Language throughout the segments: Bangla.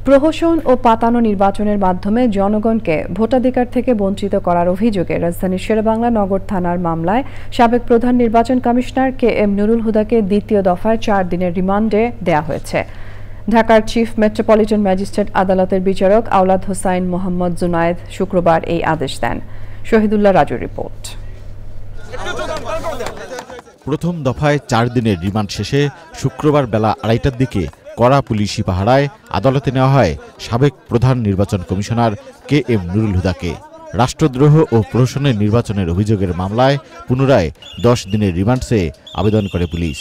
প্রহসন ও পাতানো নির্বাচনের মাধ্যমে জনগণকে ভোটাধিকার থেকে বঞ্চিত করার অভিযোগে রাজধানীর শেরেবাংলা নগর থানার মামলায় সাবেক প্রধান নির্বাচন কমিশনার KM নুরুল হুদাকে দ্বিতীয় দফায় 4 দিনের রিমান্ডে দেয়া হয়েছে। ঢাকার চিফ মেট্রোপলিটন ম্যাজিস্ট্রেট আদালতের বিচারক আওলাদ হোসাইন মোহাম্মদ জুনায়েদ শুক্রবার এই আদেশ দেন। শহীদুল্লাহ রাজুর রিপোর্ট। প্রথম দফায় 4 দিনের রিমান্ড শেষে শুক্রবার বেলা 2:30টার দিকে কড়া পুলিশি পাহারায় আদালতে নেওয়া হয় সাবেক প্রধান নির্বাচন কমিশনার KM নুরুল হুদাকে। রাষ্ট্রদ্রোহ ও প্রহসনের নির্বাচনের অভিযোগের মামলায় পুনরায় 10 দিনের রিমান্ড চেয়ে আবেদন করে পুলিশ।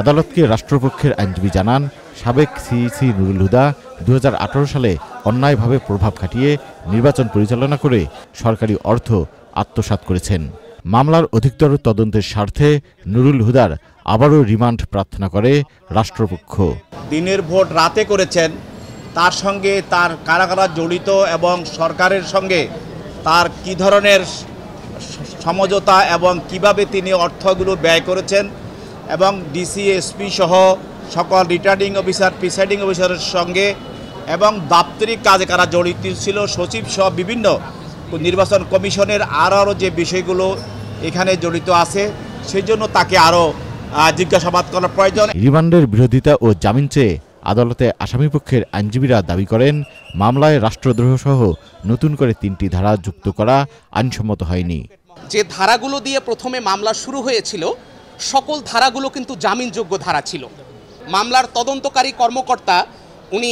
আদালতকে রাষ্ট্রপক্ষের আইনজীবী জানান, সাবেক সিইসি নুরুল হুদা 2018 সালে অন্যায়ভাবে প্রভাব খাটিয়ে নির্বাচন পরিচালনা করে সরকারি অর্থ আত্মসাৎ করেছেন। মামলার অধিকতর তদন্তের স্বার্থে নুরুল হুদার আবারও রিমান্ড প্রার্থনা করে রাষ্ট্রপক্ষ। দিনের ভোট রাতে করেছেন, তার সঙ্গে তার কারা কারা জড়িত এবং সরকারের সঙ্গে তার কি ধরনের সমঝোতা এবং কিভাবে তিনি অর্থগুলো ব্যয় করেছেন এবং ডিসি এসপি সহ সকল রিটার্নিং অফিসার প্রিসাইডিং অফিসারের সঙ্গে এবং দাপ্তরিক কাজে কারা জড়িত ছিল, সচিব সহ বিভিন্ন নির্বাচন কমিশনের আরও যে বিষয়গুলো এখানে জড়িত আছে সেই জন্য তাকে আরও জিজ্ঞাসাবাদ করার প্রয়োজন। রিমান্ডের বিরোধিতা ও জামিন চেয়ে আদালতে আসামিপক্ষের আইনজীবীরা দাবি করেন, মামলায় রাষ্ট্রদ্রোহ সহ নতুন করে 3টি ধারা যুক্ত করা আইনসম্মত হয়নি। যে ধারাগুলো দিয়ে প্রথমে মামলা শুরু হয়েছিল সকল ধারাগুলো কিন্তু জামিনযোগ্য ধারা ছিল। মামলার তদন্তকারী কর্মকর্তা উনি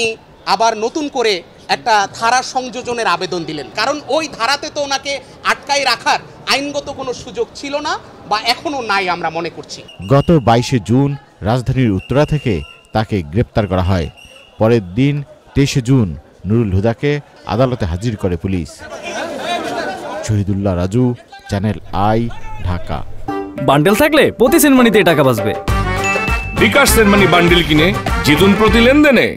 আবার নতুন করে একটা ধারা সংযোজনের আবেদন দিলেন, কারণ ওই ধারাতে তো ওনাকে আটকায় রাখার আইনগত কোনো সুযোগ ছিল না বা এখনো নাই আমরা মনে করছি। গত 22শে জুন রাজধানীর উত্তরা থেকে তাকে গ্রেপ্তার করা হয়। পরের দিন 23শে জুন নুরুল হুদাকে আদালতে হাজির করে police. Shahidullah Raju, channel I, Dhaka. Bundle থাকলে প্রতি সেনমানিতে টাকা বাঁচবে। বিকাশ সেনমানি বান্ডেল কিনে জিতুন প্রতি লেনদেনে।